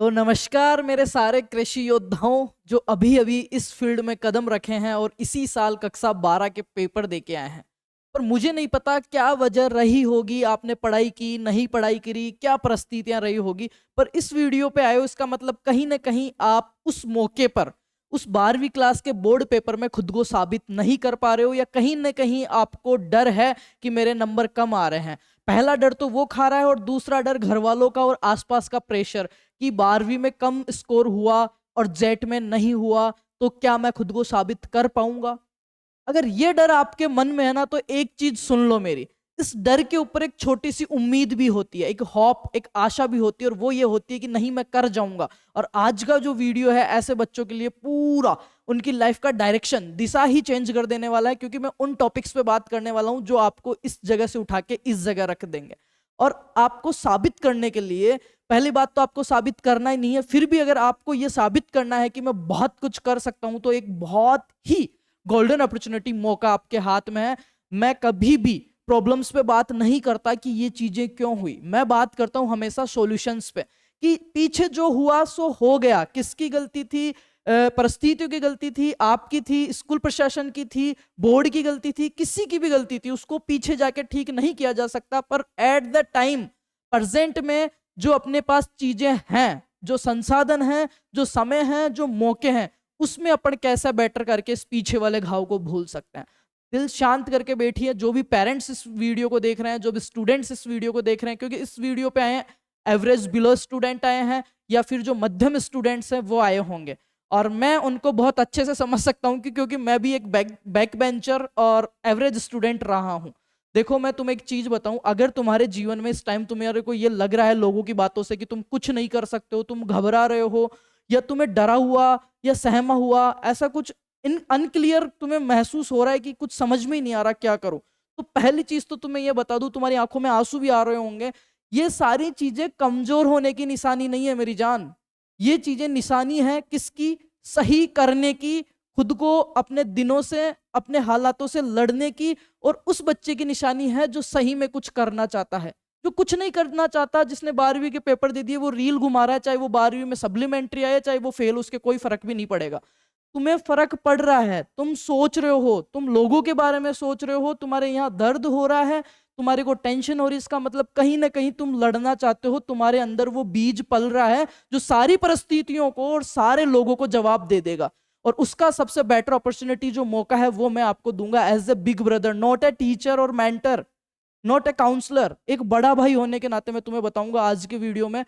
तो नमस्कार मेरे सारे कृषि योद्धाओं जो अभी अभी इस फील्ड में कदम रखे हैं और इसी साल कक्षा 12 के पेपर दे के आए हैं। पर मुझे नहीं पता क्या वजह रही होगी, आपने पढ़ाई की नहीं पढ़ाई करी, क्या परिस्थितियां रही होगी। पर इस वीडियो पे आए हो इसका मतलब कहीं ना कहीं आप उस मौके पर उस 12वीं क्लास के बोर्ड पेपर में खुद को साबित नहीं कर पा रहे हो, या कहीं ना कहीं आपको डर है कि मेरे नंबर कम आ रहे हैं। पहला डर तो वो खा रहा है, और दूसरा डर घर वालों का और आसपास का प्रेशर कि 12वीं में कम स्कोर हुआ और जेट में नहीं हुआ तो क्या मैं खुद को साबित कर पाऊंगा। अगर ये डर आपके मन में है ना, तो एक चीज सुन लो मेरी। इस डर के ऊपर एक छोटी सी उम्मीद भी होती है, एक होप, एक आशा भी होती है, और वो ये होती है कि नहीं मैं कर जाऊंगा। और आज का जो वीडियो है ऐसे बच्चों के लिए पूरा उनकी लाइफ का डायरेक्शन, दिशा ही चेंज कर देने वाला है, क्योंकि मैं उन टॉपिक्स पे बात करने वाला हूं जो आपको इस जगह से उठा के इस जगह रख देंगे। और आपको साबित करने के लिए पहली बात तो आपको साबित करना ही नहीं है, फिर भी अगर आपको यह साबित करना है कि मैं बहुत कुछ कर सकता हूं, तो एक बहुत ही गोल्डन अपॉर्चुनिटी, मौका आपके हाथ में है। मैं कभी भी प्रॉब्लम्स पे बात नहीं करता कि ये चीजें क्यों हुई, मैं बात करता हूं हमेशा सॉल्यूशंस पे कि पीछे जो हुआ सो हो गया। किसकी गलती थी? परिस्थितियों की गलती थी, आपकी थी, स्कूल प्रशासन की थी, बोर्ड की गलती थी, किसी की भी गलती थी, उसको पीछे जाके ठीक नहीं किया जा सकता। पर एट द टाइम प्रेजेंट में जो अपने पास चीजें हैं, जो संसाधन हैं, जो समय है, जो मौके हैं, उसमें अपन कैसा बेटर करके इस पीछे वाले घाव को भूल सकते हैं। दिल शांत करके बैठिए, जो भी पेरेंट्स इस वीडियो को देख रहे हैं, जो भी स्टूडेंट्स इस वीडियो को देख रहे हैं, क्योंकि इस वीडियो पे आए हैं एवरेज बिलो स्टूडेंट आए हैं, या फिर जो मध्यम स्टूडेंट्स हैं वो आए होंगे। और मैं उनको बहुत अच्छे से समझ सकता हूँ क्योंकि मैं भी एक बैक बेंचर और एवरेज स्टूडेंट रहा हूँ। देखो मैं तुम्हें एक चीज बताऊं, अगर तुम्हारे जीवन में इस टाइम तुम्हारे को ये लग रहा है लोगों की बातों से कि तुम कुछ नहीं कर सकते हो, तुम घबरा रहे हो, या तुम्हें डरा हुआ या सहमा हुआ ऐसा कुछ इन अनक्लियर तुम्हें महसूस हो रहा है कि कुछ समझ में ही नहीं आ रहा क्या करो, तो पहली चीज तो तुम्हें यह बता दूं, तुम्हारी आंखों में आंसू भी आ रहे होंगे। ये सारी चीजें कमजोर होने की निशानी नहीं है मेरी जान। ये चीजें निशानी है किसकी? सही करने की, खुद को अपने दिनों से, अपने हालातों से लड़ने की। और उस बच्चे की निशानी है जो सही में कुछ करना चाहता है। जो कुछ नहीं करना चाहता, जिसने 12वीं के पेपर दे दिए, वो रील घुमा रहा है, चाहे वो 12वीं में सप्लीमेंट्री आए चाहे वो फेल, उसके कोई फर्क भी नहीं पड़ेगा। तुम्हें फर्क पड़ रहा है, तुम सोच रहे हो, तुम लोगों के बारे में सोच रहे हो, तुम्हारे यहाँ दर्द हो रहा है, तुम्हारे को टेंशन हो रही है, इसका मतलब कहीं ना कहीं तुम लड़ना चाहते हो, तुम्हारे अंदर वो बीज पल रहा है जो सारी परिस्थितियों को और सारे लोगों को जवाब दे देगा। और उसका सबसे बेटर अपॉर्चुनिटी जो मौका है वो मैं आपको दूंगा as a big brother, not a teacher और मेंटर, नॉट ए काउंसलर। एक बड़ा भाई होने के नाते मैं तुम्हें बताऊंगा आज के वीडियो में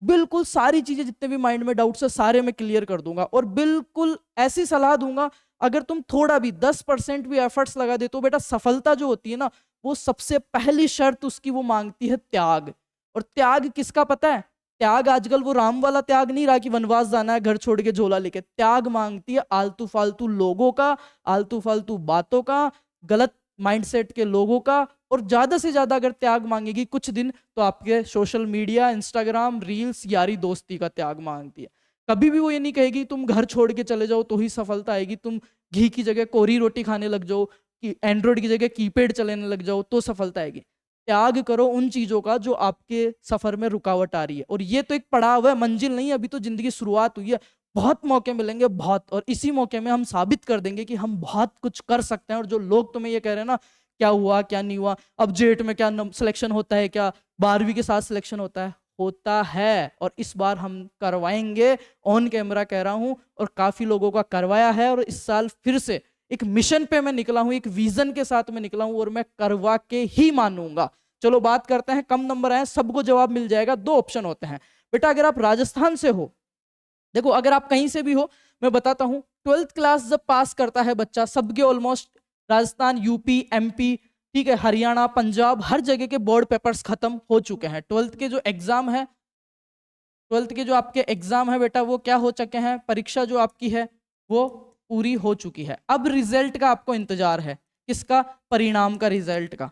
बिल्कुल सारी चीजें, जितने भी माइंड में डाउट्स है सारे मैं क्लियर कर दूंगा, और बिल्कुल ऐसी सलाह दूंगा अगर तुम थोड़ा भी 10% भी एफर्ट्स लगा देते हो बेटा, सफलता जो होती है ना, वो सबसे पहली शर्त उसकी वो मांगती है त्याग। और त्याग किसका पता है? त्याग आजकल वो राम वाला त्याग नहीं रहा कि वनवास जाना है घर छोड़ के झोला लेके। त्याग मांगती है आलतू फालतू लोगों का, आलतू फालतू बातों का, गलत माइंडसेट के लोगों का। और ज्यादा से ज्यादा अगर त्याग मांगेगी कुछ दिन, तो आपके सोशल मीडिया, इंस्टाग्राम, रील्स, यारी दोस्ती का त्याग मांगती है। कभी भी वो ये नहीं कहेगी तुम घर छोड़ के चले जाओ तो ही सफलता आएगी, तुम घी की जगह कोरी रोटी खाने लग जाओ, कि एंड्रॉइड की जगह कीपैड चलाने लग जाओ तो सफलता आएगी। त्याग करो उन चीजों का जो आपके सफर में रुकावट आ रही है। और ये तो एक पड़ाव है, मंजिल नहीं, अभी तो जिंदगी शुरुआत हुई है। बहुत मौके मिलेंगे, बहुत, और इसी मौके में हम साबित कर देंगे कि हम बहुत कुछ कर सकते हैं। और जो लोग तुम्हें ये कह रहे हैं ना क्या हुआ क्या नहीं हुआ, अब जेट में क्या सिलेक्शन होता है, क्या 12वीं के साथ सिलेक्शन होता है? होता है, और इस बार हम करवाएंगे, ऑन कैमरा कह रहा हूं, और काफी लोगों का करवाया है। और इस साल फिर से एक मिशन पे मैं निकला हूं, एक विजन के साथ मैं निकला हूं, और मैं करवा के ही मानूंगा। चलो बात करते हैं, कम नंबर आए सबको जवाब मिल जाएगा। दो ऑप्शन होते हैं बेटा, अगर आप राजस्थान से हो, देखो अगर आप कहीं से भी हो, मैं बताता हूं, 12th क्लास जब पास करता है बच्चा, सबके ऑलमोस्ट राजस्थान, यूपी, एमपी, ठीक है, हरियाणा, पंजाब, हर जगह के बोर्ड पेपर्स खत्म हो चुके हैं। 12th के जो एग्जाम है, 12th के जो आपके एग्जाम है बेटा, वो क्या हो चुके हैं, परीक्षा जो आपकी है वो पूरी हो चुकी है। अब रिजल्ट का आपको इंतजार है, किसका? परिणाम का, रिजल्ट का।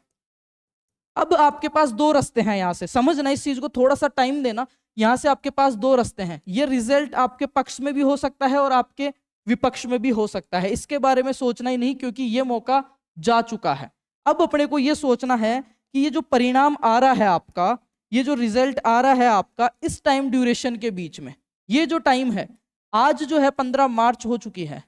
अब आपके पास दो रास्ते हैं, यहां से समझना, इस चीज को थोड़ा सा टाइम देना। यहां से आपके पास दो रास्ते हैं, ये रिजल्ट आपके पक्ष में भी हो सकता है और आपके विपक्ष में भी हो सकता है। इसके बारे में सोचना ही नहीं, क्योंकि ये मौका जा चुका है। अब अपने को ये सोचना है कि ये जो परिणाम आ रहा है आपका, ये जो रिजल्ट आ रहा है आपका इस टाइम ड्यूरेशन के बीच में, ये जो टाइम है, आज जो है 15 मार्च हो चुकी है,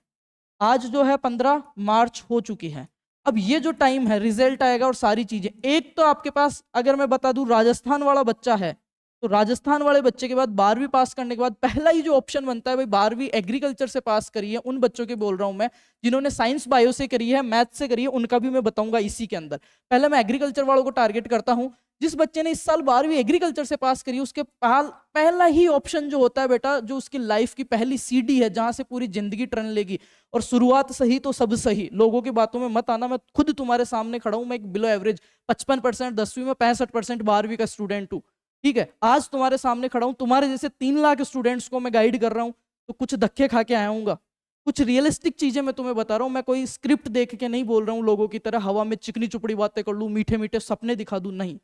आज जो है 15 मार्च हो चुकी है। अब ये जो टाइम है रिजल्ट आएगा और सारी चीजें, एक तो आपके पास अगर मैं बता दूं राजस्थान वाला बच्चा है, तो राजस्थान वाले बच्चे के बाद 12वीं पास करने के बाद पहला ही जो ऑप्शन बनता है भाई 12वीं एग्रीकल्चर से पास करी है, उन बच्चों के बोल रहा हूं मैं जिन्होंने साइंस बायो से करी है, मैथ से करी है, उनका भी मैं बताऊंगा इसी के अंदर। पहले मैं एग्रीकल्चर वालों को टारगेट करता हूं। जिस बच्चे ने इस साल 12वीं एग्रीकल्चर से पास करी, उसके पहला ही ऑप्शन जो होता है बेटा, जो उसकी लाइफ की पहली सीढ़ी है जहां से पूरी जिंदगी टर्न लेगी, और शुरुआत सही तो सब सही, लोगों की बातों में मत आना, मैं खुद तुम्हारे सामने खड़ा हूं, मैं एक बिलो एवरेज 55% 10वीं में 65% 12वीं का स्टूडेंट हूं, ठीक है। आज तुम्हारे सामने खड़ा हूं, तुम्हारे जैसे 3 लाख स्टूडेंट्स को मैं गाइड कर रहा हूं, तो कुछ धक्के खा के आया हूँगा, कुछ रियलिस्टिक चीजें मैं तुम्हें बता रहा हूं। मैं कोई स्क्रिप्ट देख के नहीं बोल रहा हूं, लोगों की तरह हवा में चिकनी चुपड़ी बातें कर लूं, मीठे मीठे सपने दिखा दूं, नहीं।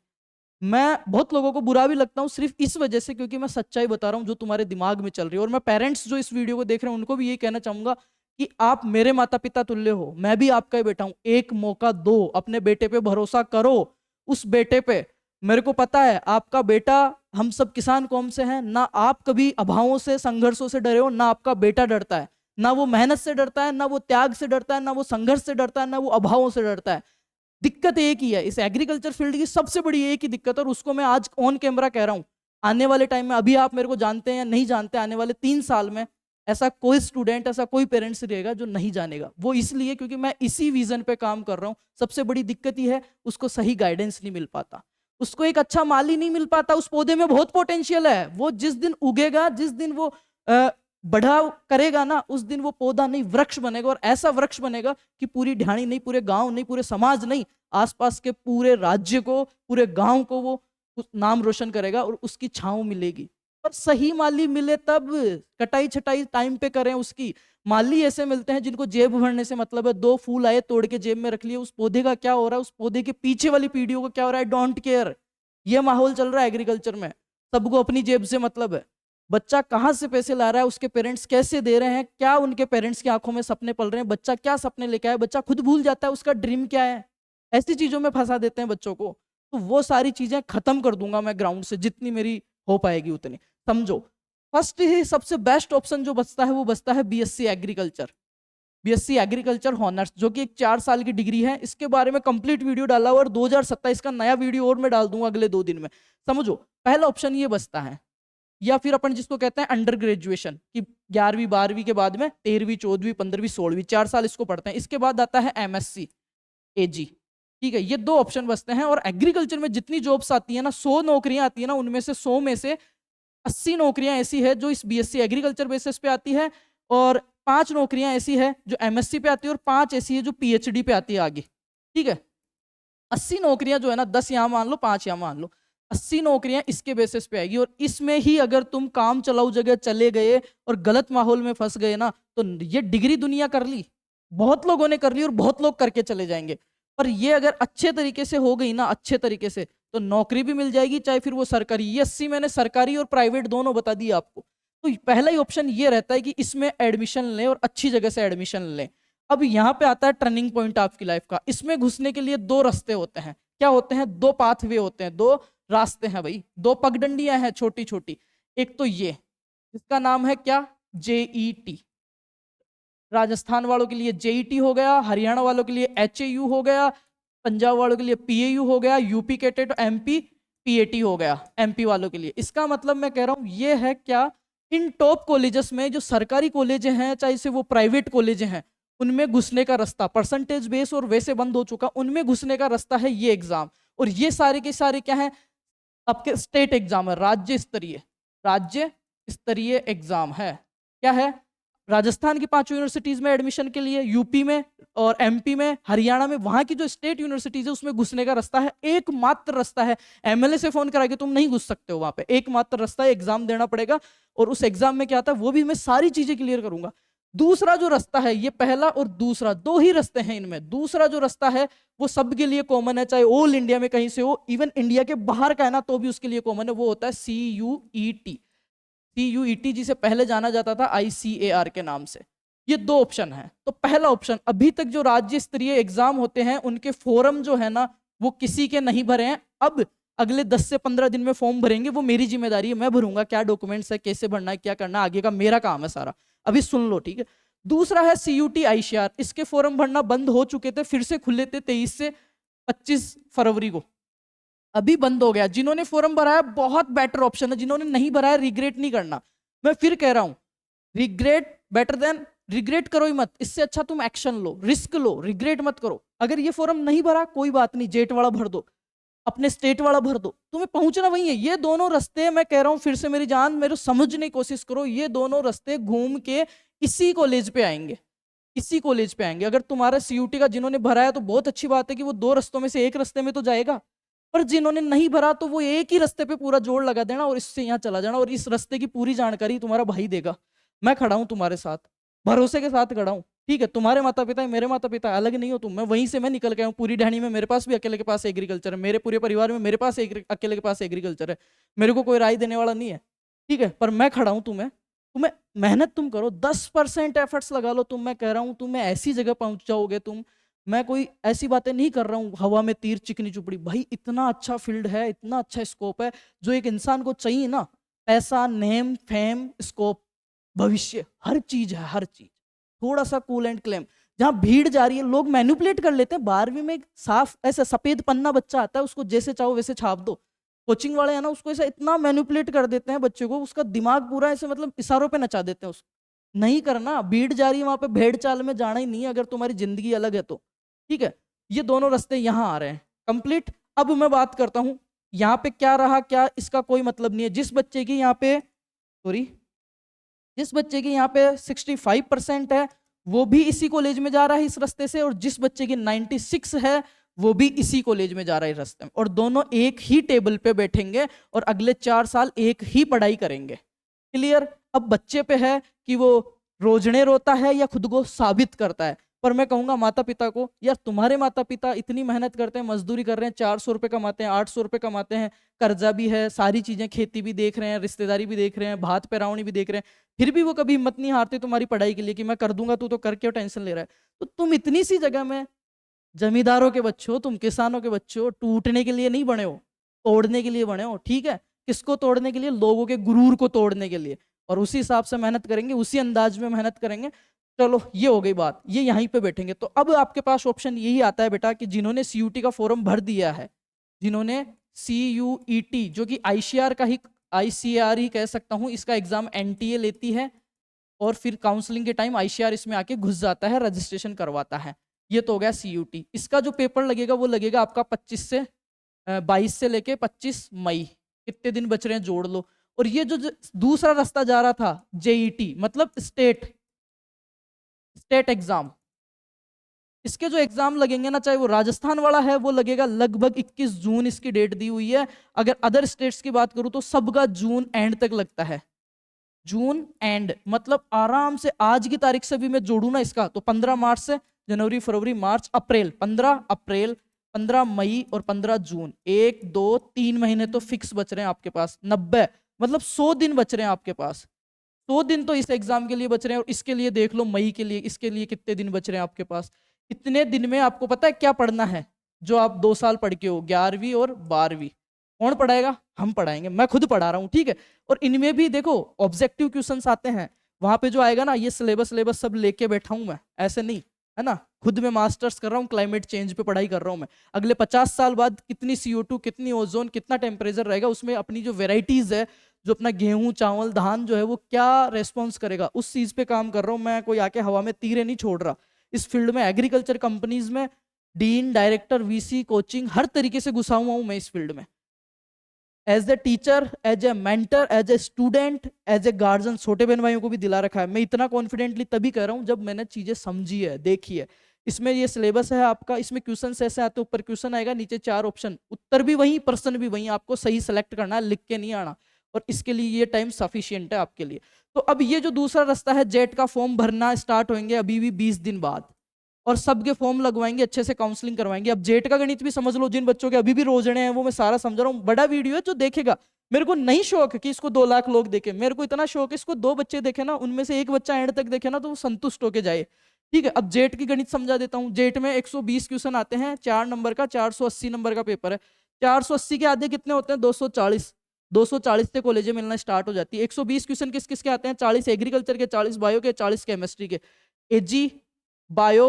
मैं बहुत लोगों को बुरा भी लगता हूं सिर्फ इस वजह से क्योंकि मैं सच्चाई बता रहा हूं जो तुम्हारे दिमाग में चल रही है। और मैं पेरेंट्स जो इस वीडियो को देख रहे हैं उनको भी यही कहना चाहूंगा कि आप मेरे माता पिता तुल्य हो, मैं भी आपका ही बेटा हूं, एक मौका दो, अपने बेटे पे भरोसा करो, उस बेटे पे। मेरे को पता है आपका बेटा, हम सब किसान कौम से हैं, ना आप कभी अभावों से संघर्षों से डरे हो, ना आपका बेटा डरता है, ना वो मेहनत से डरता है, ना वो त्याग से डरता है, ना वो संघर्ष से डरता है, ना वो अभावों से डरता है। दिक्कत एक ही है इस एग्रीकल्चर फील्ड की, सबसे बड़ी एक ही दिक्कत है, और उसको मैं आज ऑन कैमरा कह रहा हूं। आने वाले टाइम में, अभी आप मेरे को जानते हैं या नहीं जानते, आने वाले 3 साल में ऐसा कोई स्टूडेंट, ऐसा कोई पेरेंट्स रहेगा जो नहीं जानेगा। वो इसलिए क्योंकि मैं इसी विजन पे काम कर रहा हूं। सबसे बड़ी दिक्कत ही है उसको सही गाइडेंस नहीं मिल पाता, उसको एक अच्छा माली नहीं मिल पाता। उस पौधे में बहुत पोटेंशियल है, वो जिस दिन उगेगा, जिस दिन वो बढ़ाव करेगा ना, उस दिन वो पौधा नहीं वृक्ष बनेगा, और ऐसा वृक्ष बनेगा कि पूरी ढाणी नहीं, पूरे गांव नहीं, पूरे समाज नहीं, आसपास के पूरे राज्य को, पूरे गांव को वो नाम रोशन करेगा और उसकी छांव मिलेगी। पर सही माली मिले तब, कटाई छटाई टाइम पे करें उसकी। माली ऐसे मिलते हैं जिनको जेब भरने से मतलब है, 2 फूल आए तोड़ के जेब में रख लिए, उस पौधे का क्या हो रहा है, उस पौधे के पीछे वाली पीढ़ियों का क्या हो रहा है, डोंट केयर। ये माहौल चल रहा है एग्रीकल्चर में, सबको अपनी जेब से मतलब है। बच्चा कहाँ से पैसे ला रहा है, उसके पेरेंट्स कैसे दे रहे हैं, क्या उनके पेरेंट्स की आंखों में सपने पल रहे हैं, बच्चा क्या सपने लेके आया, बच्चा खुद भूल जाता है उसका ड्रीम क्या है। ऐसी चीजों में फंसा देते हैं बच्चों को। तो वो सारी चीजें खत्म कर दूंगा मैं ग्राउंड से, जितनी मेरी हो पाएगी उतनी। समझो, फर्स्ट ही सबसे बेस्ट ऑप्शन जो बचता है वो बचता है BSc agriculture. BSc agriculture honours, जो कि एक 4 साल की डिग्री है। इसके बारे में कंप्लीट वीडियो डाला हुआ, और 2027 का नया वीडियो और मैं डाल दूंगा अगले 2 दिन में। समझो, पहला ऑप्शन ये बचता है। या फिर अपन जिसको कहते हैं अंडर ग्रेजुएशन, कि 11वीं 12वीं के बाद में 13वीं 14वीं 15वीं 16वीं 4 साल इसको पढ़ते हैं। इसके बाद आता है एमएससी एजी, ठीक है। ये 2 ऑप्शन बचते हैं। और एग्रीकल्चर में जितनी जॉब्स आती है ना, 100 नौकरियां आती है ना, उनमें से 100 में से 80 नौकरियां ऐसी है जो इस बीएससी एग्रीकल्चर बेसिस पे आती है, और 5 नौकरियां ऐसी है जो एमएससी पे आती है, और 5 ऐसी है जो पीएचडी पे आती है आगे, ठीक है। 80 नौकरियां जो है ना, 10 यहां मान लो, 5 यहां मान लो, 80 नौकरियां इसके बेसिस पे आएगी। और इसमें ही अगर तुम काम चलाऊ जगह चले गए और गलत माहौल में फंस गए ना, तो ये डिग्री दुनिया कर ली, बहुत लोगों ने कर ली, और बहुत लोग करके चले जाएंगे। पर ये अगर अच्छे तरीके से हो गई ना, अच्छे तरीके से, तो नौकरी भी मिल जाएगी, चाहे फिर वो सरकारी। ये 80 मैंने सरकारी और प्राइवेट दोनों बता दिए आपको। तो पहला ही ऑप्शन ये रहता है कि इसमें एडमिशन लें और अच्छी जगह से एडमिशन लें। अब यहाँ पे आता है टर्निंग पॉइंट आपकी लाइफ का। इसमें घुसने के लिए 2 रास्ते होते हैं। क्या होते हैं? 2 पाथवे होते हैं, 2 रास्ते हैं भाई, 2 पगडंडियां हैं छोटी छोटी। एक तो ये, इसका नाम है क्या? जेईटी। राजस्थान वालों के लिए जेईटी हो गया, हरियाणा वालों के लिए एचएयू हो गया, पंजाब वालों के लिए पीएयू हो गया, यूपी के टेट एमपी पीएटी हो गया एमपी वालों के लिए। इसका मतलब मैं कह रहा हूं ये है क्या, इन टॉप कॉलेजेस में जो सरकारी कॉलेज हैं, चाहे से वो प्राइवेट कॉलेज हैं, उनमें घुसने का रास्ता परसेंटेज बेस और वैसे बंद हो चुका, उनमें घुसने का रास्ता है ये एग्जाम। और ये सारे के सारे क्या है? आपके स्टेट एग्जाम है, राज्य स्तरीय एग्जाम है। क्या है? राजस्थान की 5 यूनिवर्सिटीज में एडमिशन के लिए, यूपी में और एमपी में, हरियाणा में, वहां की जो स्टेट यूनिवर्सिटीज है उसमें घुसने का रास्ता है। एकमात्र रास्ता है, एमएलए से फोन करा के तुम नहीं घुस सकते हो वहां पे। एकमात्र रास्ता है, एग्जाम देना पड़ेगा। और उस एग्जाम में क्या आता है वो भी मैं सारी चीजें क्लियर करूंगा। दूसरा जो रास्ता है, ये पहला और दूसरा 2 ही रास्ते हैं इनमें। दूसरा जो रास्ता है वो सबके लिए कॉमन है, चाहे ऑल इंडिया में कहीं से हो, इवन इंडिया के बाहर का है ना तो भी उसके लिए कॉमन है। वो होता है CUET। CUET जिसे पहले जाना जाता था ICAR के नाम से। ये 2 ऑप्शन है। तो पहला ऑप्शन, अभी तक जो राज्य स्तरीय एग्जाम होते हैं उनके फॉर्म जो है ना वो किसी के नहीं भरे हैं। अब अगले 10 से 15 दिन में फॉर्म भरेंगे, वो मेरी जिम्मेदारी है, मैं भरूंगा, क्या डॉक्यूमेंट्स है, कैसे भरना है, क्या करना है, आगे का मेरा काम है सारा। अभी सुन लो, ठीक है। दूसरा है CUT ICR, इसके फॉर्म भरना बंद हो चुके थे, फिर से खुले थे 23 से 25 फरवरी को, अभी बंद हो गया। जिन्होंने फॉर्म भरा है बहुत बेटर ऑप्शन है, जिन्होंने नहीं भरा है रिग्रेट नहीं करना। मैं फिर कह रहा हूं, रिग्रेट बेटर देन, रिग्रेट करो ही मत, इससे अच्छा तुम एक्शन लो, रिस्क लो, रिग्रेट मत करो। अगर ये फॉर्म नहीं भरा कोई बात नहीं, जेट वाला भर दो, अपने स्टेट वाला भर दो, तुम्हें पहुंचना वही है। ये दोनों रास्ते, मैं कह रहा हूं फिर से मेरी जान, मेरे समझने की कोशिश करो, ये दोनों रास्ते घूम के इसी कॉलेज पे आएंगे, इसी कॉलेज पे आएंगे। अगर तुम्हारा CUT का जिन्होंने भरा है तो बहुत अच्छी बात है कि वो 2 रास्तों में से एक रास्ते में तो जाएगा, पर जिन्होंने नहीं भरा तो वो एक ही रास्ते पे पूरा जोड़ लगा देना और इससे यहाँ चला जाना, और इस रास्ते की पूरी जानकारी तुम्हारा भाई देगा। मैं खड़ा हूं तुम्हारे साथ, भरोसे के साथ खड़ा हूं, ठीक है। तुम्हारे माता पिता है, मेरे माता पिता है, अलग नहीं हो तुम। मैं वहीं से मैं निकल गया हूँ, पूरी ढाणी में मेरे पास भी अकेले के पास एग्रीकल्चर है, मेरे पूरे परिवार में मेरे पास अकेले के पास एग्रीकल्चर है, मेरे को कोई राय देने वाला नहीं है, ठीक है। पर मैं खड़ा हूँ, तुम्हें मेहनत तुम करो, 10% एफर्ट्स लगा लो तुम, मैं कह रहा हूँ तुम्हें ऐसी जगह पहुंच जाओगे तुम। मैं कोई ऐसी बातें नहीं कर रहा हूँ हवा में तीर चिकनी चुपड़ी, भाई इतना अच्छा फील्ड है, इतना अच्छा स्कोप है, जो एक इंसान को चाहिए ना, पैसा, नेम, फेम, स्कोप, भविष्य, हर चीज है, हर चीज। थोड़ा सा कूल एंड क्लेम, जहाँ भीड़ जा रही है लोग मैनिपुलेट कर लेते हैं। 12वीं में एक साफ ऐसा सफेद पन्ना बच्चा आता है, उसको जैसे चाहो वैसे छाप दो। कोचिंग वाले हैं ना, उसको ऐसा इतना मैनिपुलेट कर देते हैं बच्चे को, उसका दिमाग पूरा ऐसे मतलब इशारों पे नचा देते हैं उसको। नहीं करना, भीड़ जा रही है वहां पे, भेड़ चाल में जाना ही नहीं है अगर तुम्हारी जिंदगी अलग है तो, ठीक है। ये दोनों रास्ते यहाँ आ रहे हैं कंप्लीट। अब मैं बात करता हूँ यहाँ पे क्या रहा, क्या इसका कोई मतलब नहीं है। जिस बच्चे की यहाँ पे, सॉरी, जिस बच्चे की यहाँ पे 65% है वो भी इसी कॉलेज में जा रहा है इस रास्ते से, और जिस बच्चे की 96 है वो भी इसी कॉलेज में जा रहा है रास्ते में, और दोनों एक ही टेबल पे बैठेंगे और अगले 4 साल एक ही पढ़ाई करेंगे। क्लियर? अब बच्चे पे है कि वो रोजने रोता है या खुद को साबित करता है। पर मैं कहूंगा माता पिता को, यार तुम्हारे माता पिता इतनी मेहनत करते हैं, मजदूरी कर रहे हैं, 400 रुपये कमाते हैं, 800 रुपये कमाते हैं, कर्जा भी है, सारी चीजें, खेती भी देख रहे हैं, रिश्तेदारी भी देख रहे हैं, भात पैरावनी भी देख रहे हैं, फिर भी वो कभी हिम्मत नहीं हारते तुम्हारी पढ़ाई के लिए कि मैं कर दूंगा, तू तो कर, क्यों टेंशन ले रहा है। तो तुम इतनी सी जगह में, जमींदारों के बच्चे हो तुम, किसानों के बच्चे हो, टूटने के लिए नहीं बने हो, तोड़ने के लिए बने हो, ठीक है। किसको तोड़ने के लिए? लोगों के गुरूर को तोड़ने के लिए, और उसी हिसाब से मेहनत करेंगे, उसी अंदाज में मेहनत करेंगे। चलो ये हो गई बात, ये यहीं पे बैठेंगे। तो अब आपके पास ऑप्शन यही आता है बेटा कि जिन्होंने CUT का फॉर्म भर दिया है, जिन्होंने CUET जो कि ICR का ही, ICR ही कह सकता हूं, इसका एग्जाम NTA लेती है और फिर काउंसलिंग के टाइम ICR इसमें आके घुस जाता है, रजिस्ट्रेशन करवाता है। ये तो हो गया CUT। इसका जो पेपर लगेगा वो लगेगा आपका 22 से लेके 25 मई, कितने दिन बच रहे हैं जोड़ लो। और ये जो दूसरा रास्ता जा रहा था JET मतलब स्टेट एग्जाम, इसके जो एग्जाम लगेंगे ना, चाहे वो राजस्थान वाला है, वो लगेगा लगभग 21 जून इसकी डेट दी हुई है। अगर अदर स्टेट्स की बात करूं तो सबका जून एंड तक लगता है। जून एंड मतलब आराम से आज की तारीख से भी मैं जोड़ू ना इसका, तो 15 मार्च से जनवरी, फरवरी, मार्च, अप्रैल, 15 अप्रैल, 15 मई और 15 जून, 1 2 3 महीने तो फिक्स बच रहे हैं आपके पास। 90 मतलब 100 दिन बच रहे हैं आपके पास। 100 दिन तो इस एग्जाम के लिए बच रहे हैं, और इसके लिए देख लो मई के लिए, इसके लिए कितने दिन बच रहे हैं आपके पास। इतने दिन में आपको पता है क्या पढ़ना है, जो आप 2 साल पढ़ के हो, 11वीं और 12वीं। कौन पढ़ाएगा? हम पढ़ाएंगे, मैं खुद पढ़ा रहा हूँ, ठीक है। और इनमें भी देखो ऑब्जेक्टिव क्वेश्चंस आते हैं, वहां पे जो आएगा ना, ये सिलेबस सब लेके बैठा हूं मैं, ऐसे नहीं है ना। खुद में मास्टर्स कर रहा हूँ, क्लाइमेट चेंज पे पढ़ाई कर रहा हूँ मैं। अगले 50 साल बाद कितनी CO2, कितनी ओजोन, कितना टेम्परेचर रहेगा, उसमें अपनी जो वेराइटीज है, जो अपना गेहूं, चावल, धान जो है वो क्या रेस्पॉन्स करेगा, उस चीज पे काम कर रहा हूँ मैं। कोई आके हवा में तीरे नहीं छोड़ रहा। इस फील्ड में एग्रीकल्चर कंपनीज में डीन, डायरेक्टर, VC, कोचिंग, हर तरीके से घुसा हुआ हूं मैं इस फील्ड में। As a teacher, as a mentor, as a student, as a guardian, छोटे बहन भाइयों को भी दिला रखा है। मैं इतना कॉन्फिडेंटली तभी कह रहा हूँ जब मैंने चीजें समझी है, देखी है। इसमें ये सिलेबस है आपका, इसमें क्वेश्चन ऐसे आते, ऊपर क्वेश्चन आएगा, नीचे 4 ऑप्शन, उत्तर भी वही, प्रश्न भी वही, आपको सही सेलेक्ट करना है, लिख के नहीं आना। और इसके लिए ये टाइम सफिशिएंट है आपके लिए। तो अब ये जो दूसरा रास्ता है, जेट का फॉर्म भरना स्टार्ट होंगे अभी भी 20 दिन बाद, और सबके फॉर्म लगवाएंगे, अच्छे से काउंसलिंग करवाएंगे। अब जेट का गणित भी समझ लो, जिन बच्चों के अभी भी रोजने हैं वो मैं सारा समझ रहा हूँ। बड़ा वीडियो है, जो देखेगा, मेरे को नहीं शौक कि इसको 2 लाख लोग देखे, मेरे को इतना शौक है इसको 2 बच्चे देखे ना, उनमें से एक बच्चा एंड तक देखे ना, तो वो संतुष्ट होके जाए, ठीक है। अब जेट की गणित समझा देता हूँ। जेट में 120 क्वेश्चन आते हैं, 4 नंबर का, 480 नंबर का पेपर है। 480 के आधे कितने होते हैं? 240। 240 से कॉलेजें मिलना स्टार्ट हो जाती है। 120 क्वेश्चन किस किस के आते हैं? 40 एग्रीकल्चर के, 40 बायो के, 40 केमिस्ट्री के। एजी, बायो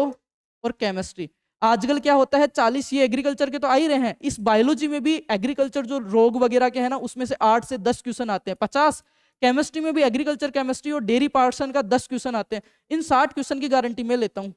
और केमिस्ट्री। आजकल क्या होता है, 40 ये एग्रीकल्चर के तो आ ही रहे हैं, इस बायोलॉजी में भी एग्रीकल्चर जो रोग वगैरह के हैं ना, उसमें से 8 से 10 क्वेश्चन आते हैं। 50 केमिस्ट्री में भी एग्रीकल्चर केमिस्ट्री और डेयरी पार्सन का 10 क्वेश्चन आते हैं। इन 60 क्वेश्चन की गारंटी मैं लेता हूँ।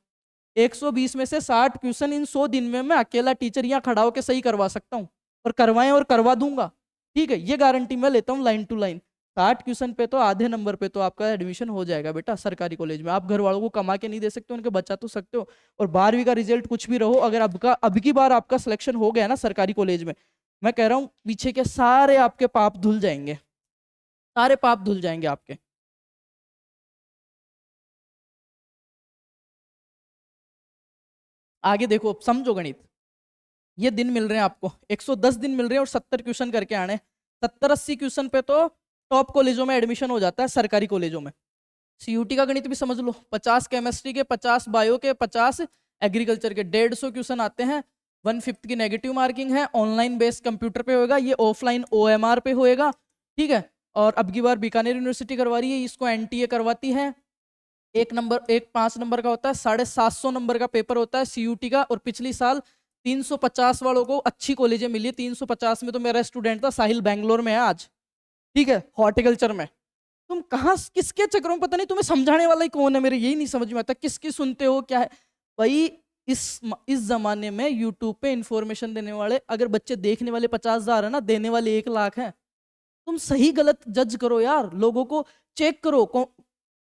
120 में से 60 क्वेश्चन इन 100 दिन में मैं अकेला टीचर यहाँ खड़ा होकर सही करवा सकता हूँ, और करवाएं और करवा दूंगा। ठीक है, ये गारंटी मैं लेता हूँ लाइन टू लाइन। 60 क्वेश्चन पे तो आधे नंबर पे तो आपका एडमिशन हो जाएगा बेटा सरकारी कॉलेज में। आप घर वालों को कमा के नहीं दे सकते, उनके बचा तो सकते हो। और 12वीं का रिजल्ट कुछ भी रहो, अगर अब की बार आपका सिलेक्शन हो गया ना सरकारी कॉलेज में, मैं कह रहा हूँ पीछे के सारे आपके पाप धुल जाएंगे, सारे पाप धुल जाएंगे आपके। आगे देखो, समझो गणित। ये दिन मिल रहे हैं आपको, 110 दिन मिल रहे हैं और 70 क्वेश्चन करके आने। 70-80 क्वेश्चन पे तो टॉप कॉलेजों में एडमिशन हो जाता है सरकारी कॉलेजों में। सीयूटी का गणित भी समझ लो, 50 केमिस्ट्री के, 50 बायो के, 50 एग्रीकल्चर के, 150 क्वेश्चन आते हैं। 1/5 की नेगेटिव मार्किंग है, ऑनलाइन बेस्ड कंप्यूटर पे होएगा, ये ऑफलाइन OMR पे होएगा। ठीक है, और अब की बार बीकानेर यूनिवर्सिटी करवा रही है, इसको NTA करवाती है। एक 5 नंबर का होता है, 750 नंबर का पेपर होता है सीयूटी का। और पिछली साल 350 वालों को अच्छी कॉलेजें मिली। 350 में तो मेरा स्टूडेंट था साहिल, बैंगलोर में है आज। ठीक है, हॉर्टिकल्चर में। तुम कहाँ किसके चक्करों में, पता नहीं तुम्हें समझाने वाला ही कौन है, मेरे यही नहीं समझ में आता किसकी सुनते हो क्या है भाई। इस जमाने में यूट्यूब पे इंफॉर्मेशन देने वाले अगर बच्चे देखने वाले 50,000 है ना, देने वाले 1 लाख है। तुम सही गलत जज करो यार, लोगों को चेक करो,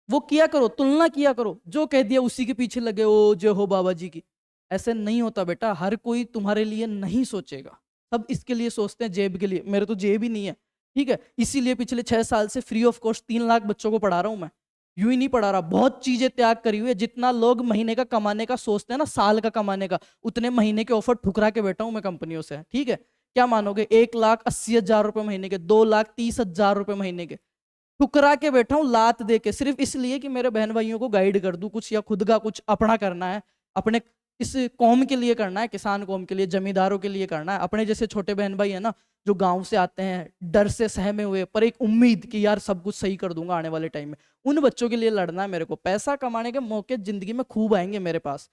वो किया करो, तुलना किया करो। जो कह दिया उसी के पीछे लगे हो, जो हो बाबा जी की। ऐसे नहीं होता बेटा, हर कोई तुम्हारे लिए नहीं सोचेगा। सब इसके लिए सोचते हैं, जेब के लिए। मेरे तो जेब ही नहीं है। ठीक है, इसीलिए पिछले 6 साल से फ्री ऑफ कॉस्ट 3 लाख बच्चों को पढ़ा रहा हूं मैं। यूं ही नहीं पढ़ा रहा, बहुत चीजें त्याग करी हुई है। जितना लोग महीने का कमाने का सोचते हैं ना, साल का कमाने का, उतने महीने के ऑफर ठुकरा के बैठा हूं मैं कंपनियों से। ठीक है, क्या मानोगे, 1,80,000 रुपए महीने के, 2,30,000 रुपए महीने के ठुकरा के बैठा हूं, लात दे के, सिर्फ इसलिए कि मेरे बहन भाइयों को गाइड कर दूं कुछ, या खुद का कुछ अपना करना है, अपने इस कौम के लिए करना है, किसान कौम के लिए, जमींदारों के लिए करना है। अपने जैसे छोटे बहन भाई है ना, जो गांव से आते हैं डर से सहमे हुए, पर एक उम्मीद कि यार सब कुछ सही कर दूंगा आने वाले टाइम में, उन बच्चों के लिए लड़ना है मेरे को। पैसा कमाने के मौके जिंदगी में खूब आएंगे मेरे पास,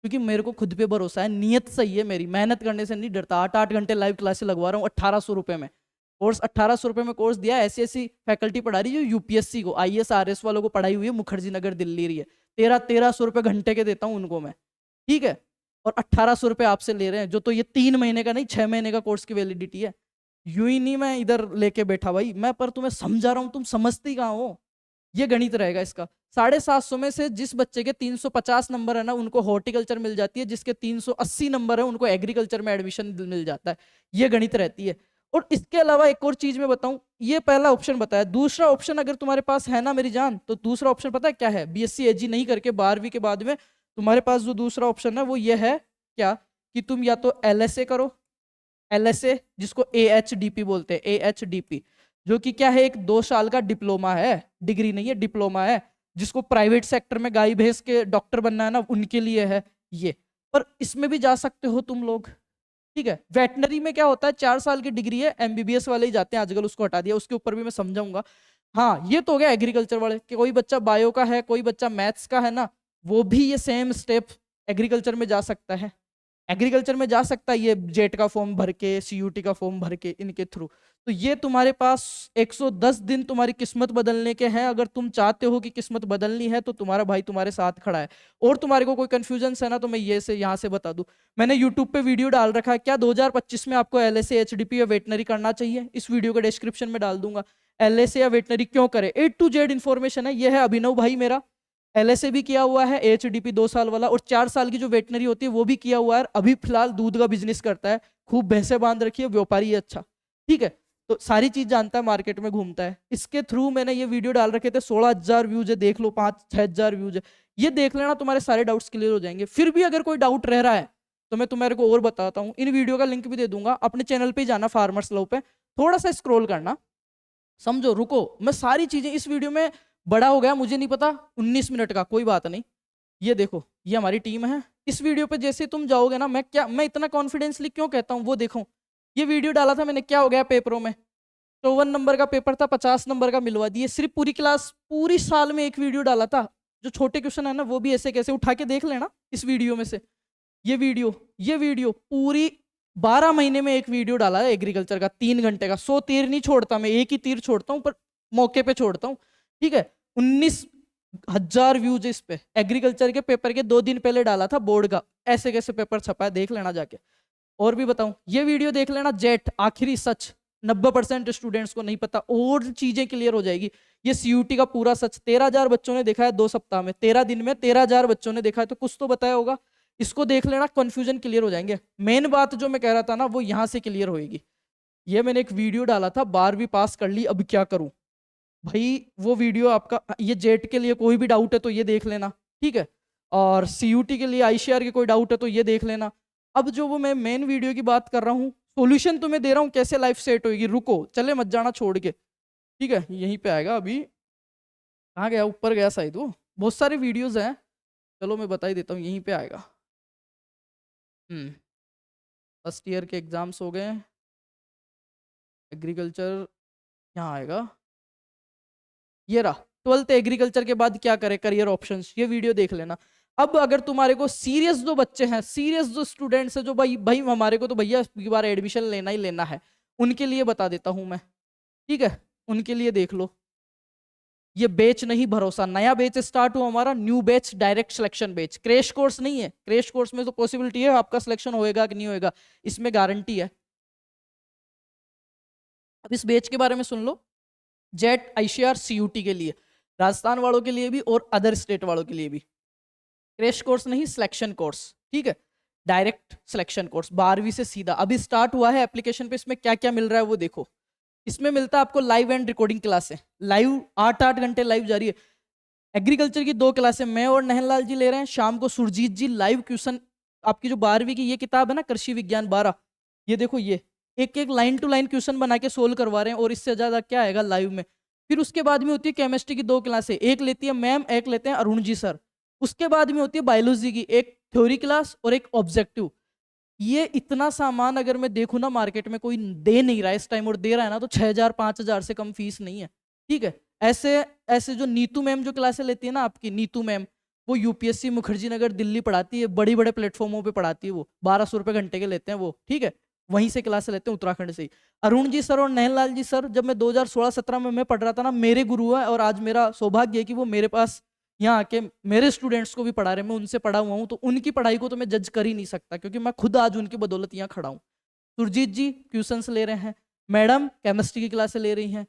क्योंकि मेरे को खुद पे भरोसा है, नीयत सही है मेरी, मेहनत करने से नहीं डरता। 8-8 घंटे लाइव क्लासेस लगवा रहा हूँ 1800 रुपये में। कोर्स 1800 रुपये में कोर्स दिया, ऐसी ऐसी फैकल्टी पढ़ा रही है जो UPSC को, IAS RS वालों को पढ़ाई हुई है, मुखर्जी नगर दिल्ली रही है। 1300 रुपये घंटे के देता हूँ उनको मैं। ठीक है, और 1800 रुपये आपसे ले रहे हैं, जो तो ये 3 महीने का नहीं 6 महीने का कोर्स की वैलिडिटी है। यूं ही नहीं मैं इधर लेके बैठा भाई, मैं पर तुम्हें समझा रहा हूँ, तुम समझते ही कहाँ हो। ये गणित रहेगा इसका। 750 में से जिस बच्चे के 350 नंबर है ना, उनको हॉर्टिकल्चर मिल जाती है, जिसके 380 नंबर है उनको एग्रीकल्चर में एडमिशन मिल जाता है। ये गणित रहती है। और इसके अलावा एक और चीज मैं बताऊं, ये पहला ऑप्शन बताया। दूसरा ऑप्शन अगर तुम्हारे पास है ना मेरी जान, तो दूसरा ऑप्शन पता है क्या है? BSc AG नहीं करके 12वीं के बाद में तुम्हारे पास जो दूसरा ऑप्शन है वो ये है क्या, कि तुम या तो LSA करो, LSA जिसको AHDP बोलते हैं, AHDP, जो कि क्या है, एक 2 साल का डिप्लोमा है, डिग्री नहीं है, डिप्लोमा है, जिसको प्राइवेट सेक्टर में गाय भैंस के डॉक्टर बनना है ना, उनके लिए है ये। पर इसमें भी जा सकते हो तुम लोग। ठीक है, वेटनरी में क्या होता है, 4 साल की डिग्री है, MBBS वाले ही जाते हैं आजकल, उसको हटा दिया, उसके ऊपर भी मैं समझाऊंगा। हाँ, ये तो हो गया एग्रीकल्चर वाले, कि कोई बच्चा बायो का है, कोई बच्चा मैथ्स का है ना, वो भी ये सेम स्टेप एग्रीकल्चर में जा सकता है। एग्रीकल्चर में जा सकता है ये जेट का फॉर्म भर के, CUT का फॉर्म भर के, इनके थ्रू। तो ये तुम्हारे पास 110 दिन तुम्हारी किस्मत बदलने के हैं। अगर तुम चाहते हो कि किस्मत बदलनी है तो तुम्हारा भाई तुम्हारे साथ खड़ा है। और तुम्हारे को कोई कंफ्यूजन है ना, तो मैं ये से यहाँ से बता दूं, मैंने यूट्यूब पे वीडियो डाल रखा है, क्या 2025 में आपको LSA HDP या वेटनरी करना चाहिए, इस वीडियो के डिस्क्रिप्शन में डाल दूंगा। LSA या वेटनरी क्यों करे, A to Z इन्फॉर्मेशन है। ये है अभिनव भाई मेरा, LSA भी किया हुआ है, HDP 2 साल वाला, और 4 साल की जो वेटनरी होती है वो भी किया हुआ है। अभी फिलहाल दूध का बिजनेस करता है, खूब भैंसे बांध रखी है, व्यापारी है अच्छा। ठीक है, तो सारी चीज जानता है, मार्केट में घूमता है। इसके थ्रू मैंने ये वीडियो डाल रखे थे, 16,000 व्यूज है, देख लो, 5-6,000 व्यूज है। ये देख लेना, तुम्हारे सारे डाउट्स क्लियर हो जाएंगे। फिर भी अगर कोई डाउट रह रहा है तो मैं तुम्हारे को और बताता हूँ, इन वीडियो का लिंक भी दे दूंगा। अपने चैनल पे जाना, फार्मर्स लव पे, थोड़ा सा स्क्रॉल करना, समझो, रुको, मैं सारी चीजें इस वीडियो में, बड़ा हो गया मुझे नहीं पता, 19 मिनट का, कोई बात नहीं। ये देखो, ये हमारी टीम है। इस वीडियो पे जैसे तुम जाओगे ना, मैं इतना कॉन्फिडेंसली क्यों कहता हूँ वो देखो। ये वीडियो डाला था मैंने, क्या हो गया पेपरों में, 54 नंबर का पेपर था, 50 नंबर का मिलवा दिए। सिर्फ पूरी क्लास पूरी साल में एक वीडियो डाला था। जो छोटे क्वेश्चन है ना वो भी ऐसे कैसे उठा के देख लेना इस वीडियो में से। ये वीडियो पूरी 12 महीने में एक वीडियो डाला है एग्रीकल्चर का, 3 घंटे का। 100 तीर नहीं छोड़ता मैं, एक ही तीर छोड़ता हूँ, पर मौके पे छोड़ता हूँ। ठीक है, 19,000 व्यूज इस पे। एग्रीकल्चर के पेपर के 2 दिन पहले डाला था बोर्ड का, ऐसे कैसे पेपर छपा है देख लेना जाके। और भी बताऊं, ये वीडियो देख लेना, जेट आखिरी सच, 90% स्टूडेंट्स को नहीं पता, और चीजें क्लियर हो जाएगी। ये सीयूटी का पूरा सच, 13,000 बच्चों ने देखा है 2 सप्ताह में, 13 दिन में 13,000 बच्चों ने देखा है, तो कुछ तो बताया होगा। इसको देख लेना, कंफ्यूजन क्लियर हो जाएंगे। मेन बात जो मैं कह रहा था ना वो यहाँ से क्लियर होएगी। ये मैंने एक वीडियो डाला था, 12वीं पास कर ली अब क्या करूं भाई। वो वीडियो आपका, ये जेट के लिए कोई भी डाउट है तो ये देख लेना, ठीक है। और सीयूटी के लिए आईसीआर के कोई डाउट है तो ये देख लेना। अब जो वो मैं मेन वीडियो की बात कर रहा हूँ, सॉल्यूशन तुम्हें दे रहा हूँ कैसे लाइफ सेट होगी। रुको, चले मत जाना छोड़ के, ठीक है, यहीं पे आएगा अभी। कहाँ गया, ऊपर गया शायद वो। बहुत सारे वीडियोज हैं, चलो मैं बता ही देता हूँ, यहीं पे आएगा। फर्स्ट ईयर के एग्जाम्स हो गए, एग्रीकल्चर यहाँ आएगा। ये रहा 12th एग्रीकल्चर के बाद क्या करें, करियर ऑप्शंस, ये वीडियो देख लेना। अब अगर तुम्हारे को सीरियस जो बच्चे हैं, सीरियस जो स्टूडेंट्स हैं, जो भाई भाई हमारे को तो भैया इस बार एडमिशन लेना ही लेना है, उनके लिए बता देता हूं मैं, ठीक है। उनके लिए देख लो, ये बैच नहीं भरोसा, नया बैच स्टार्ट हुआ हमारा, new batch, direct selection batch. Crash course नहीं है, क्रैश कोर्स में तो पॉसिबिलिटी है आपका सिलेक्शन होएगा कि नहीं होएगा, इसमें गारंटी है। अब इस बैच के बारे में सुन लो, जेट आईसीआर सीयूटी के लिए, राजस्थान वालों के लिए भी और अदर स्टेट वालों के लिए भी। क्रैश कोर्स नहीं, सिलेक्शन कोर्स, ठीक है, डायरेक्ट सिलेक्शन कोर्स, 12वीं से सीधा अभी स्टार्ट हुआ है। एप्लीकेशन पे इसमें क्या क्या मिल रहा है वो देखो। इसमें मिलता है आपको लाइव एंड रिकॉर्डिंग क्लासें, लाइव 8-8 घंटे लाइव जारी है। एग्रीकल्चर की 2 क्लासें मैं और नहनलाल जी ले रहे हैं, शाम को सुरजीत जी लाइव क्वेश्चन। आपकी जो 12वीं की ये किताब है ना, कृषि विज्ञान 12, ये देखो, ये एक एक लाइन टू लाइन क्वेश्चन बना के सोल्व करवा रहे हैं, और इससे ज्यादा क्या आएगा लाइव में। फिर उसके बाद में होती है केमिस्ट्री की 2 क्लासें, एक लेती है मैम, एक लेते हैं अरुण जी सर। उसके बाद में होती है बायोलॉजी की एक थ्योरी क्लास और एक ऑब्जेक्टिव। ये इतना सामान अगर मैं देखूँ ना मार्केट में कोई दे नहीं रहा है इस टाइम, और दे रहा है ना तो 6,000-5,000 से कम फीस नहीं है, ठीक है। ऐसे ऐसे जो नीतू मैम जो क्लासें लेती है ना, आपकी नीतू मैम, वो यूपीएससी मुखर्जी नगर दिल्ली पढ़ाती है, बड़ी बड़े प्लेटफॉर्मों पे पढ़ाती है, वो 1,200 रुपये घंटे के लेते हैं वो, ठीक है। वहीं से क्लासें लेते हैं उत्तराखंड से ही। अरुण जी सर और नहनलाल जी सर, जब मैं 2016-17 में मैं पढ़ रहा था ना, मेरे गुरु है, और आज मेरा सौभाग्य है कि वो मेरे पास यहाँ आके मेरे स्टूडेंट्स को भी पढ़ा रहे, मैं उनसे पढ़ा हुआ हूँ, तो उनकी पढ़ाई को तो मैं जज कर ही नहीं सकता, क्योंकि मैं खुद आज उनकी बदौलत यहाँ खड़ा हूँ। सुरजीत जी क्वेश्चंस ले रहे हैं, मैडम केमिस्ट्री की क्लासें ले रही हैं,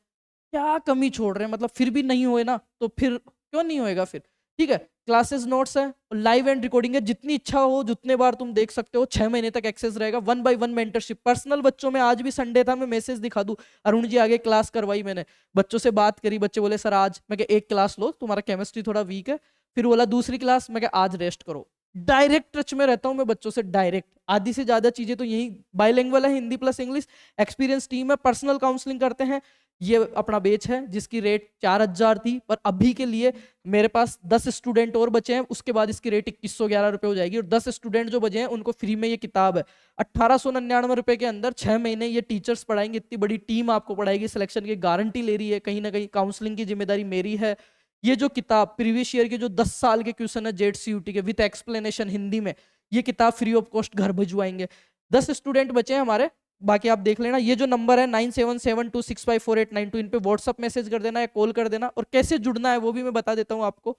क्या कमी छोड़ रहे हैं, मतलब फिर भी नहीं हुए ना, तो फिर क्यों नहीं होएगा फिर, ठीक है। क्लासेस नोट्स है, लाइव एंड रिकॉर्डिंग है, जितनी इच्छा हो जितने बार तुम देख सकते हो, 6 महीने तक एक्सेस रहेगा। 1 by 1 मेंटरशिप, पर्सनल बच्चों में, आज भी संडे था, मैं मैसेज दिखा दूं, अरुण जी आगे क्लास करवाई मैंने, बच्चों से बात करी, बच्चे बोले सर आज, मैं कहा एक क्लास लो, तुम्हारा केमिस्ट्री थोड़ा वीक है। फिर बोला दूसरी क्लास, मैं कहा आज रेस्ट करो। डायरेक्ट टच में रहता हूं मैं बच्चों से, डायरेक्ट। आधी से ज्यादा चीजें तो यही बाइलिंगुअल है, Hindi plus English. Experience team है, पर्सनल काउंसलिंग करते हैं। ये अपना बेच है जिसकी रेट 4,000 थी, पर अभी के लिए मेरे पास 10 स्टूडेंट और बचे हैं, उसके बाद इसकी रेट 2,111 रुपये हो जाएगी। और 10 स्टूडेंट जो बचे हैं उनको फ्री में ये किताब है। 1,899 रुपये के अंदर 6 महीने ये टीचर्स पढ़ाएंगे, इतनी बड़ी टीम आपको पढ़ाएगी, सिलेक्शन की गारंटी ले रही है, कहीं ना कहीं काउंसलिंग की जिम्मेदारी मेरी है। ये जो किताब प्रीवियस ईयर के जो 10 साल के क्वेश्चन है जेट सीयूटी के विद एक्सप्लेनेशन हिंदी में, ये किताब फ्री ऑफ कॉस्ट घर भिजवाएंगे। 10 स्टूडेंट बचे हैं हमारे, बाकी आप देख लेना। ये जो नंबर है 9772654892, इन पे व्हाट्सअप मैसेज कर देना या कॉल कर देना। और कैसे जुड़ना है वो भी मैं बता देता हूँ आपको।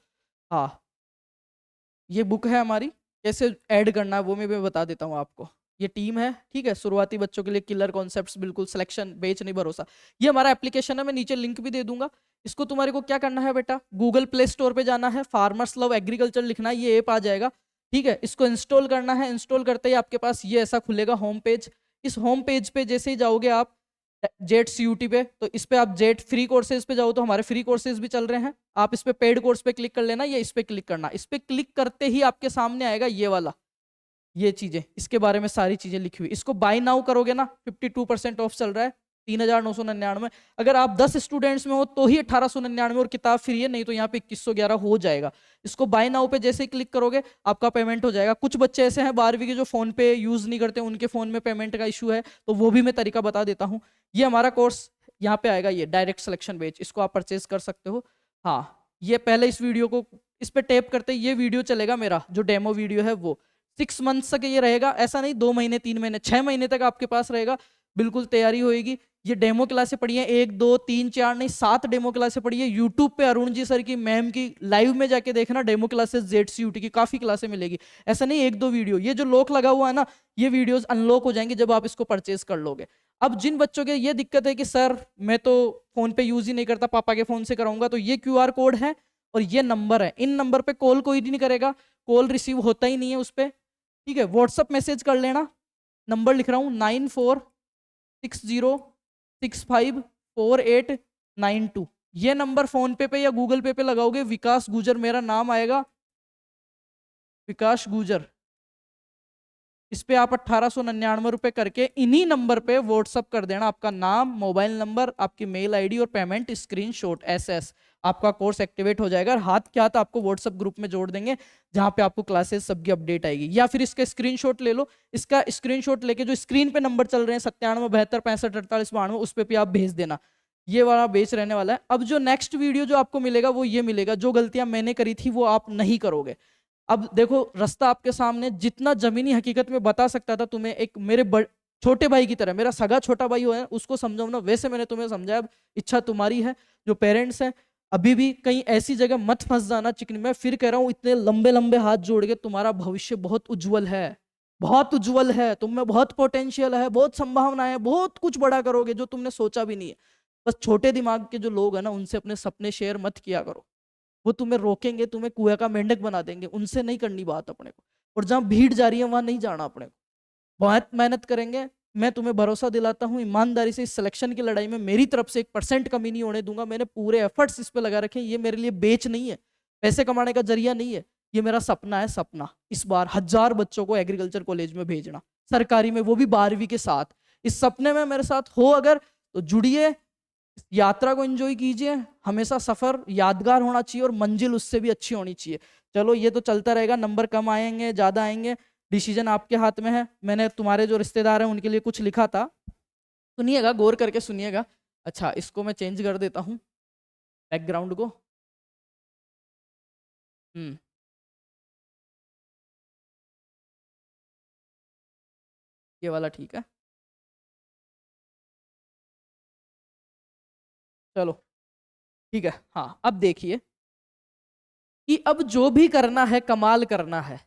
हाँ, ये बुक है हमारी, कैसे ऐड करना है वो मैं बता देता हूँ आपको। ये टीम है, ठीक है, शुरुआती बच्चों के लिए किलर कॉन्सेप्ट्स, बिल्कुल सिलेक्शन, बेच नहीं भरोसा। ये हमारा एप्लीकेशन है, मैं नीचे लिंक भी दे दूंगा। इसको तुम्हारे को क्या करना है बेटा, गूगल प्ले स्टोर पे जाना है, फार्मर्स लव एग्रीकल्चर लिखना है, ये ऐप आ जाएगा, ठीक है। इसको इंस्टॉल करना है, इंस्टॉल करते ही आपके पास ये ऐसा खुलेगा होम पेज। इस होम पेज पे जैसे ही जाओगे आप जेट सीयूटी पे, तो इस पे आप जेट फ्री कोर्सेज पे जाओ तो हमारे फ्री कोर्सेज भी चल रहे हैं। आप इस पे पेड कोर्स पे क्लिक कर लेना, या इस पे क्लिक करना। इस पे क्लिक करते ही आपके सामने आएगा ये वाला, ये चीजें, इसके बारे में सारी चीजें लिखी हुई। इसको बाय नाउ करोगे ना, 52% ऑफ चल रहा है, 3,999। अगर आप 10 स्टूडेंट्स में हो तो ही 1,899 और किताब फ्री है, नहीं तो यहाँ पे 2,111 हो जाएगा। इसको बाय नाउ पे जैसे ही क्लिक करोगे आपका पेमेंट हो जाएगा। कुछ बच्चे ऐसे हैं 12वीं के जो फोन पे यूज नहीं करते, उनके फोन में पेमेंट का इशू है, तो वो भी मैं तरीका बता देता हूँ। ये हमारा कोर्स यहाँ पे आएगा, ये डायरेक्ट सिलेक्शन बैच, इसको आप परचेज कर सकते हो। हाँ, ये पहले इस वीडियो को इस पे टैप करते ये वीडियो चलेगा मेरा जो डेमो वीडियो है वो 6 मंथ्स तक ये रहेगा। ऐसा नहीं 2 महीने 3 महीने, 6 महीने तक आपके पास रहेगा। बिल्कुल तैयारी होएगी। ये डेमो क्लासें पढ़ी है, 1 2 3 4 नहीं 7 डेमो क्लासें पढ़ी है। यूट्यूब पे अरुण जी सर की मैम की लाइव में जाके देखना डेमो क्लासेस ZCUT की काफी क्लासें मिलेगी। ऐसा नहीं 1 2 वीडियो, ये जो लॉक लगा हुआ है ना, ये वीडियोस अनलॉक हो जाएंगे जब आप इसको परचेज कर लोगे। अब जिन बच्चों के ये दिक्कत है कि सर मैं तो फोन पे यूज ही नहीं करता, पापा के फोन से कराऊंगा, तो ये QR कोड है और ये नंबर है। इन नंबर पे कॉल कोई नहीं करेगा, कॉल रिसीव होता ही नहीं है उस पर, ठीक है। व्हाट्सअप मैसेज कर लेना, नंबर लिख रहा हूँ 9460654892। ये नंबर फोन पे या गूगल पे लगाओगे, विकास गुजर मेरा नाम आएगा, विकास गुजर। इस पे आप 1,899 रुपए करके इन्हीं नंबर पे व्हाट्सअप कर देना आपका नाम, मोबाइल नंबर, आपकी मेल आईडी और पेमेंट स्क्रीनशॉट SS। आपका कोर्स एक्टिवेट हो जाएगा और हाथ के हाथ आपको व्हाट्सएप ग्रुप में जोड़ देंगे जहां पे आपको क्लासेस सबकी अपडेट आएगी। या फिर इसका स्क्रीनशॉट ले लो, इसका स्क्रीनशॉट लेके जो स्क्रीन पे नंबर चल रहे हैं 97 72 65 48 92, उस पे भी आप भेज देना। ये वाला बेच रहने वाला है। अब जो नेक्स्ट वीडियो जो आपको मिलेगा वो ये मिलेगा, जो गलतियां मैंने करी थी वो आप नहीं करोगे। अब देखो रास्ता आपके सामने, जितना जमीनी हकीकत में बता सकता था तुम्हें एक मेरे छोटे भाई की तरह, मेरा सगा छोटा भाई है उसको समझाऊं ना, वैसे मैंने तुम्हें समझाया। अब इच्छा तुम्हारी है, जो पेरेंट्स हैं अभी भी कहीं ऐसी जगह मत फंस जाना चिकनी। मैं फिर कह रहा हूँ, इतने लंबे लंबे हाथ जोड़ के, तुम्हारा भविष्य बहुत उज्जवल है, बहुत उज्जवल है, तुम में बहुत पोटेंशियल है, बहुत संभावना है, बहुत कुछ बड़ा करोगे जो तुमने सोचा भी नहीं है। बस छोटे दिमाग के जो लोग हैं ना, उनसे अपने सपने शेयर मत किया करो, वो तुम्हें रोकेंगे, तुम्हें कुएं का मेंढक बना देंगे। उनसे नहीं करनी बात अपने को, और जहां भीड़ जा रही है वहां नहीं जाना अपने को। बहुत मेहनत करेंगे, मैं तुम्हें भरोसा दिलाता हूं, ईमानदारी से इस सिलेक्शन की लड़ाई में मेरी तरफ से 1% कमी नहीं होने दूंगा। मैंने पूरे एफर्ट्स इस पे लगा रखे हैं। ये मेरे लिए बेच नहीं है, पैसे कमाने का जरिया नहीं है, ये मेरा सपना है। सपना इस बार 1000 बच्चों को एग्रीकल्चर कॉलेज में भेजना, सरकारी में, वो भी 12वीं के साथ। इस सपने में मेरे साथ हो अगर तो जुड़िए, यात्रा को एंजॉय कीजिए। हमेशा सफर यादगार होना चाहिए और मंजिल उससे भी अच्छी होनी चाहिए। चलो ये तो चलता रहेगा, नंबर कम आएंगे ज्यादा आएंगे, डिसीजन आपके हाथ में है। मैंने तुम्हारे जो रिश्तेदार हैं उनके लिए कुछ लिखा था, सुनिएगा, गौर करके सुनिएगा। अच्छा, इसको मैं चेंज कर देता हूँ बैकग्राउंड को। ये वाला ठीक है, चलो ठीक है। हाँ, अब देखिए कि अब जो भी करना है कमाल करना है।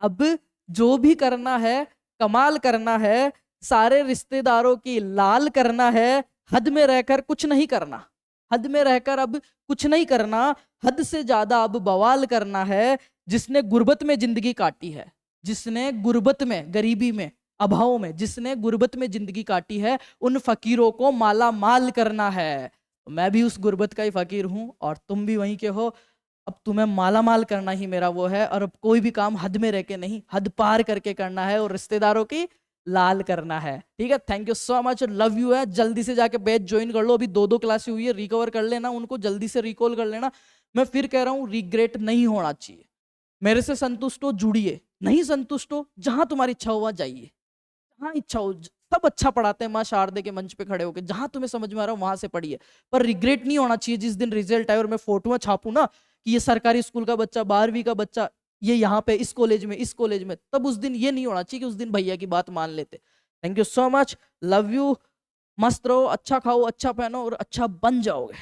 अब जो भी करना है कमाल करना है, सारे रिश्तेदारों की लाल करना है। हद में रहकर कुछ नहीं करना, हद में रहकर अब कुछ नहीं करना, हद से ज्यादा अब बवाल करना है। जिसने गुर्बत में जिंदगी काटी है, जिसने गुर्बत में, गरीबी में, अभाव में, जिसने गुर्बत में जिंदगी काटी है, उन फकीरों को माला माल करना है। मैं भी उस गुर्बत का ही फकीर हूं और तुम भी वहीं के हो। अब तुम्हें माला माल करना ही मेरा वो है, और अब कोई भी काम हद में रह के नहीं, हद पार करके करना है और रिश्तेदारों की लाल करना है। ठीक है, thank you so much, love you है। जल्दी से जाके बैच ज्वाइन कर लो, अभी 2 क्लासें हुई है, रिकवर कर लेना उनको, जल्दी से रिकॉल कर लेना। मैं फिर कह रहा हूँ, रिग्रेट नहीं होना चाहिए। मेरे से संतुष्ट हो, जुड़िए, नहीं संतुष्ट हो, जहां तुम्हारी इच्छा हो वहां जाइए, जहां इच्छा हो। सब अच्छा पढ़ाते हैं माँ शारदे के मंच पे खड़े होकर, जहां तुम्हें समझ में आ रहा हो वहां से पढ़िए, पर रिग्रेट नहीं होना चाहिए। जिस दिन रिजल्ट आए और मैं फोटो छापूं ना कि ये सरकारी स्कूल का बच्चा, 12वीं का बच्चा, ये यहाँ पे इस कॉलेज में, इस कॉलेज में, तब उस दिन ये नहीं होना चाहिए कि उस दिन भैया की बात मान लेते। Thank you so much, love you, मस्त रहो, अच्छा खाओ, अच्छा पहनो और अच्छा बन जाओगे।